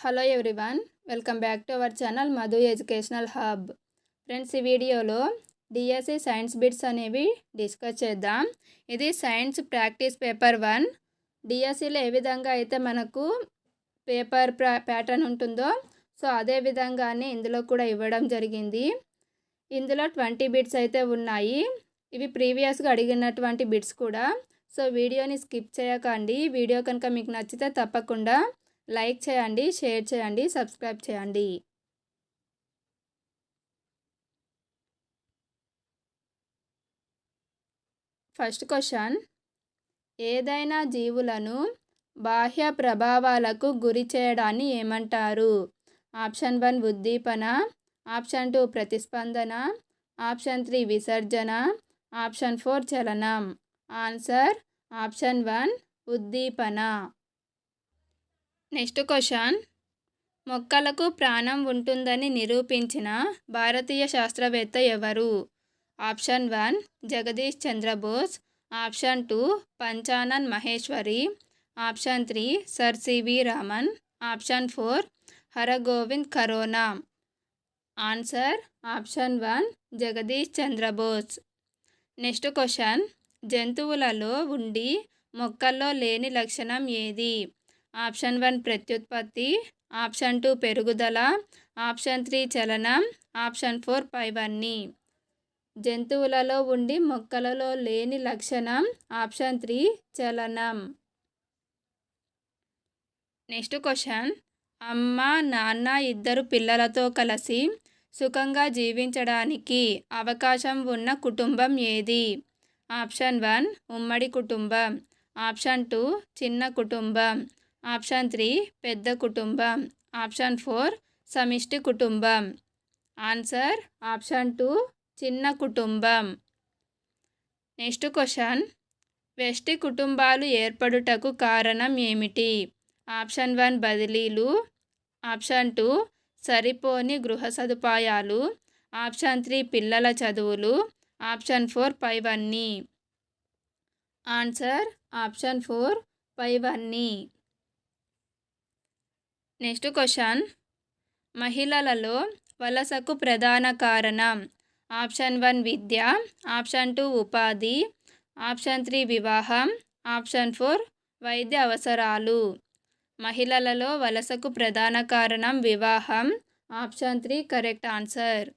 Hello everyone, welcome back to our channel Madhu educational hub. Friends, ఈ వీడియోలో DSC science bits అనేవి discuss చేద్దాం. ఇది సైన్స్ ప్రాక్టీస్ పేపర్ 1. డిఎస్సిలో ఏ విధంగా అయితే మనకు పేపర్ ప్యాటర్న్ ఉంటుందో సో అదే విధంగానే ఇందులో కూడా ఇవ్వడం జరిగింది. ఇందులో 20 బిట్స్ అయితే ఉన్నాయి. ఇవి ప్రీవియస్గా అడిగినటువంటి బిట్స్ కూడా. సో వీడియోని స్కిప్ చేయకండి. వీడియో కనుక మీకు నచ్చితే తప్పకుండా లైక్ చేయండి, షేర్ చేయండి, సబ్స్క్రైబ్ చేయండి. ఫస్ట్ క్వశ్చన్, ఏదైనా జీవులను బాహ్య ప్రభావాలకు గురి చేయడాన్ని ఏమంటారు? ఆప్షన్ 1 ఉద్దీపన, ఆప్షన్ 2 ప్రతిస్పందన, ఆప్షన్ 3 విసర్జన, ఆప్షన్ 4 చలనం. ఆన్సర్ ఆప్షన్ 1 ఉద్దీపన. నెక్స్ట్ క్వశ్చన్, మొక్కలకు ప్రాణం ఉంటుందని నిరూపించిన భారతీయ శాస్త్రవేత్త ఎవరు? Option 1 Jagadish Chandrabose, option 2 Panchanan Maheshwari, option 3 sir C V Raman, option 4 Hargobind Khorana. Answer option 1 Jagadish Chandrabose. Next question, జంతువులలో ఉండి మొక్కల్లో లేని లక్షణం ఏది? ఆప్షన్ 1 ప్రత్యుత్పత్తి, ఆప్షన్ 2 పెరుగుదల, ఆప్షన్ 3 చలనం, ఆప్షన్ 4 పైవన్నీ. జంతువులలో ఉండి మొక్కలలో లేని లక్షణం ఆప్షన్ 3 చలనం. నెక్స్ట్ క్వశ్చన్, అమ్మ నాన్న ఇద్దరు పిల్లలతో కలిసి సుఖంగా జీవించడానికి అవకాశం ఉన్న కుటుంబం ఏది? ఆప్షన్ 1 ఉమ్మడి కుటుంబం, ఆప్షన్ 2 చిన్న కుటుంబం, ఆప్షన్ 3 పెద్ద కుటుంబం, ఆప్షన్ 4 సమిష్టి కుటుంబం. ఆన్సర్ ఆప్షన్ 2 చిన్న కుటుంబం. నెక్స్ట్ క్వశ్చన్, వెష్టి కుటుంబాలు ఏర్పడుటకు కారణం ఏమిటి? ఆప్షన్ 1 బదిలీలు, ఆప్షన్ 2 సరిపోని గృహ సదుపాయాలు, ఆప్షన్ 3 పిల్లల చదువులు, ఆప్షన్ 4 పైవన్నీ. ఆన్సర్ ఆప్షన్ 4 పైవన్నీ. నెక్స్ట్ క్వశ్చన్, మహిళలలో వలసకు ప్రధాన కారణం? ఆప్షన్ 1 విద్య, ఆప్షన్ 2 ఉపాధి, ఆప్షన్ 3 వివాహం, ఆప్షన్ 4 వైద్య అవసరాలు. మహిళలలో వలసకు ప్రధాన కారణం వివాహం. Option 3 correct answer.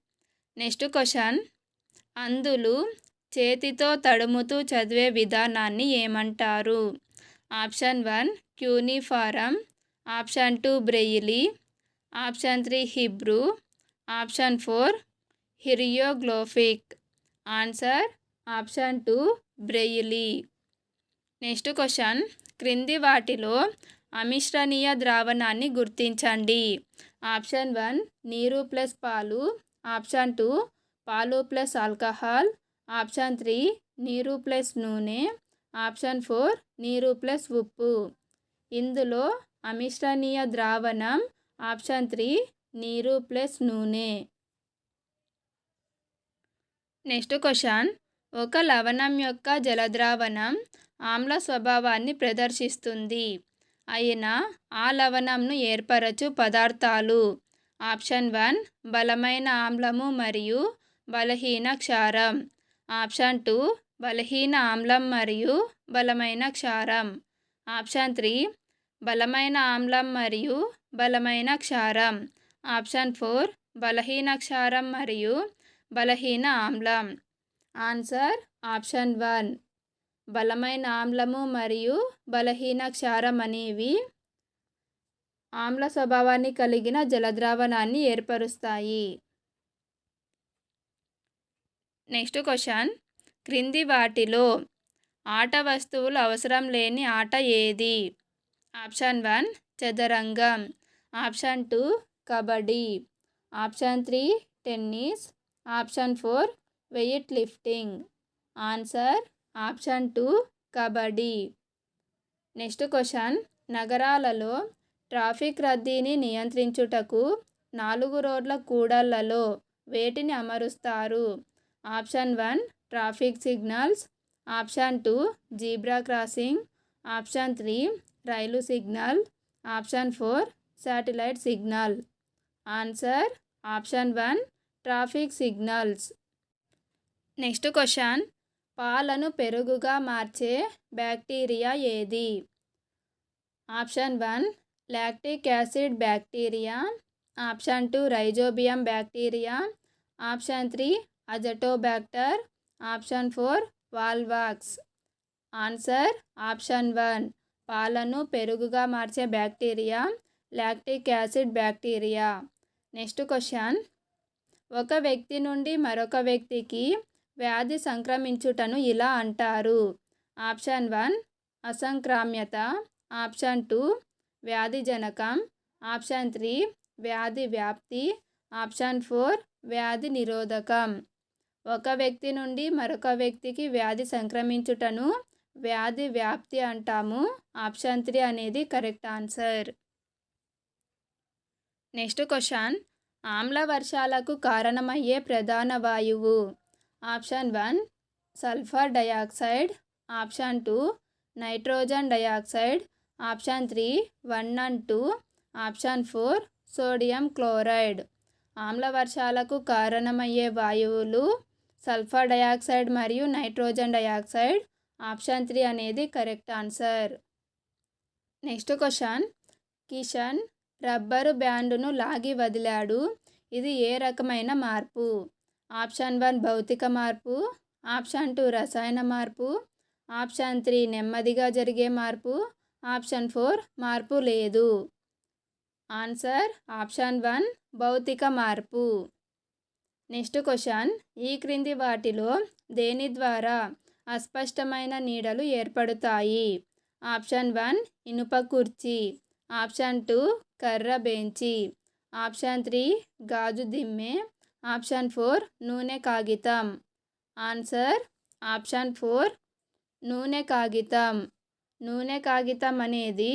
Next question, అంధులు చేతితో తడుముతూ చదివే విధానాన్ని ఏమంటారు? Option 1 cuneiform, option 2 Braille, option 3 Hebrew, option 4 hieroglyphic. Answer option 2 Braille. Next question, క్రింది వాటిలో అమిశ్రణీయ ద్రావణాన్ని గుర్తించండి. ఆప్షన్ 1 నీరు ప్లస్ పాలు, ఆప్షన్ 2 పాలు ప్లస్ ఆల్కహాల్, ఆప్షన్ 3 నీరు ప్లస్ నూనె, ఆప్షన్ 4 నీరు ప్లస్ ఉప్పు. ఇందులో అమిశ్రణీయ ద్రావణం ఆప్షన్ 3 నీరు ప్లస్ నూనె. నెక్స్ట్ క్వశ్చన్, ఒక లవణం యొక్క జలద్రావణం ఆమ్ల స్వభావాన్ని ప్రదర్శిస్తుంది అయిన ఆ లవణంను ఏర్పరచు పదార్థాలు. ఆప్షన్ 1 బలమైన ఆమ్లము మరియు బలహీన క్షారం, ఆప్షన్ 2 బలహీన ఆమ్లం మరియు బలమైన క్షారం, ఆప్షన్ 3 బలమైన ఆమ్లం మరియు బలమైన క్షారం, ఆప్షన్ 4 బలహీన క్షారం మరియు బలహీన ఆమ్లం. ఆన్సర్ ఆప్షన్ 1 బలమైన ఆమ్లము మరియు బలహీన క్షారం అనేవి ఆమ్ల స్వభావాన్ని కలిగిన జలద్రావణాన్ని ఏర్పరుస్తాయి. నెక్స్ట్ క్వశ్చన్, క్రింది వాటిలో ఆట వస్తువులు అవసరం లేని ఆట ఏది? ఆప్షన్ 1 చదరంగం, option 2 kabaddi, option 3 tennis, option 4 weight lifting. Answer option 2 kabaddi. Next question, నగరాలలో ట్రాఫిక్ రద్దీని నియంత్రించుటకు 4 రోడ్ల కూడళ్లలో వేటిని అమరుస్తారు? Option 1 traffic signals, option 2 zebra crossing, option 3 rail signal, option 4 satellite signal. Answer option 1 traffic signals. Next question, పాలను పెరుగుగా మార్చే బ్యాక్టీరియా ఏది? Option 1 lactic acid bacteria, option 2 rhizobium bacteria, option 3 azotobacter, option 4 వాల్వాక్స్. Answer option 1 పాలను పెరుగుగా మార్చే bacteria lactic acid bacteria. Next question, ఒక వ్యక్తి నుండి మరొక వ్యక్తికి వ్యాధి సంక్రమించుటను ఇలా అంటారు. ఆప్షన్ 1 అసంక్రామ్యత, ఆప్షన్ 2 వ్యాధిజనకం, ఆప్షన్ 3 వ్యాధి వ్యాప్తి, ఆప్షన్ 4 వ్యాధి నిరోధకం. ఒక వ్యక్తి నుండి మరొక వ్యక్తికి వ్యాధి సంక్రమించుటను వ్యాధి వ్యాప్తి అంటాము. ఆప్షన్ 3 అనేది కరెక్ట్ ఆన్సర్. నెక్స్ట్ క్వశ్చన్, ఆమ్ల వర్షాలకు కారణమయ్యే ప్రధాన వాయువు? Option 1 sulphur dioxide, option 2 nitrogen dioxide, option 3 1 and 2, option 4 sodium chloride. ఆమ్ల వర్షాలకు కారణమయ్యే వాయువులు సల్ఫర్ డయాక్సైడ్ మరియు నైట్రోజన్ డయాక్సైడ్. ఆప్షన్ 3 అనేది correct answer. Next question, Kishan rubber బ్యాండును లాగి వదిలాడు. ఇది ఏ రకమైన మార్పు? ఆప్షన్ 1 భౌతిక మార్పు, ఆప్షన్ 2 రసాయన మార్పు, ఆప్షన్ 3 నెమ్మదిగా జరిగే మార్పు, ఆప్షన్ 4 మార్పు లేదు. ఆన్సర్ ఆప్షన్ 1 భౌతిక మార్పు. నెక్స్ట్ క్వశ్చన్, ఈ క్రింది వాటిలో దేని ద్వారా అస్పష్టమైన నీడలు ఏర్పడతాయి? ఆప్షన్ 1 ఇనుప కుర్చీ, ఆప్షన్ 2 కర్ర బెంచి, ఆప్షన్ 3 గాజు దిమ్మె, ఆప్షన్ 4 నూనె కాగితం. ఆన్సర్ ఆప్షన్ 4 నూనె కాగితం. నూనె కాగితం అనేది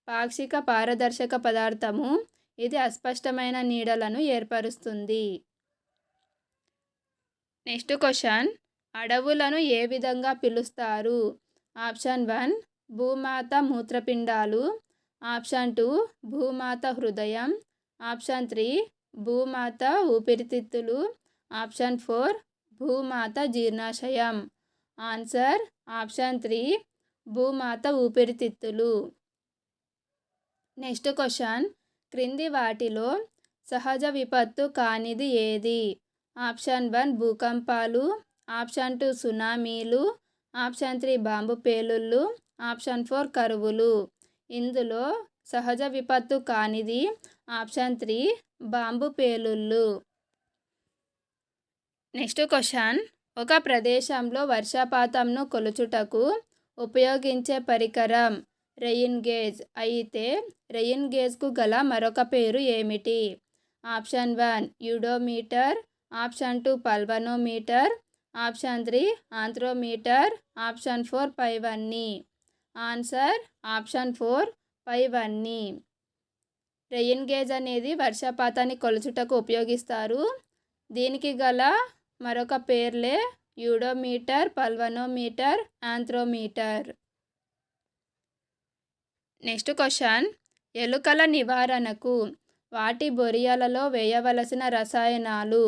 పాక్షిక పారదర్శక పదార్థము. ఇది అస్పష్టమైన నీడలను ఏర్పరుస్తుంది. నెక్స్ట్ క్వశ్చన్, అడవులను ఏ విధంగా పిలుస్తారు? ఆప్షన్ 1 భూమాత మూత్రపిండాలు, ఆప్షన్ 2 భూమాత హృదయం, ఆప్షన్ 3 భూమాత ఊపిరితిత్తులు, ఆప్షన్ 4 భూమాత జీర్ణాశయం. ఆన్సర్ ఆప్షన్ 3 భూమాత ఊపిరితిత్తులు. నెక్స్ట్ క్వశ్చన్, క్రింది వాటిలో సహజ విపత్తు కానిది ఏది? ఆప్షన్ 1 భూకంపాలు, ఆప్షన్ 2 సునామీలు, ఆప్షన్ 3 బాంబు పేలుళ్ళు, ఆప్షన్ 4 కరువులు. ఇందులో సహజ విపత్తు కానిది ఆప్షన్ 3 బాంబు పేలుళ్ళు. నెక్స్ట్ క్వశ్చన్, ఒక ప్రదేశంలో వర్షపాతంను కొలుచుటకు ఉపయోగించే పరికరం రెయిన్ గేజ్ అయితే రెయిన్ గేజ్కు గల మరొక పేరు ఏమిటి? ఆప్షన్ 1 యూడోమీటర్, ఆప్షన్ 2 పల్వనోమీటర్, ఆప్షన్ 3 ఆంథ్రోమీటర్, ఆప్షన్ 4 పైవన్నీ. ఆన్సర్ ఆప్షన్ 4 పైవన్నీ. రెయిన్ గేజ్ అనేది వర్షపాతాన్ని కొలుచుటకు ఉపయోగిస్తారు. దీనికి గల మరొక పేర్లే యూడోమీటర్, పల్వనోమీటర్, ఆంథ్రోమీటర్. నెక్స్ట్ క్వశ్చన్, ఎలుకల నివారణకు వాటి బొరియలలో వేయవలసిన రసాయనాలు?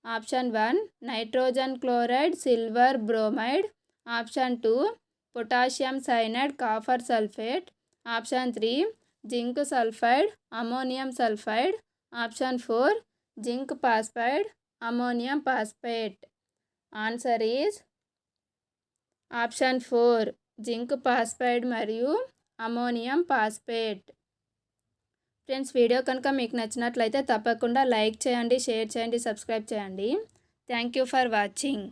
Option 1 nitrogen chloride silver bromide, option 2 potassium cyanide copper sulphate, option 3 zinc sulphide ammonium sulphide, option 4 zinc phosphide ammonium phosphate. Answer is option 4 zinc phosphide మరియు అమోనియం పాస్పేట్. ఫ్రెండ్స్, వీడియో కనుక మీకు నచ్చినట్లయితే తప్పకుండా like చేయండి, షేర్ చేయండి, subscribe చేయండి. Thank you for watching.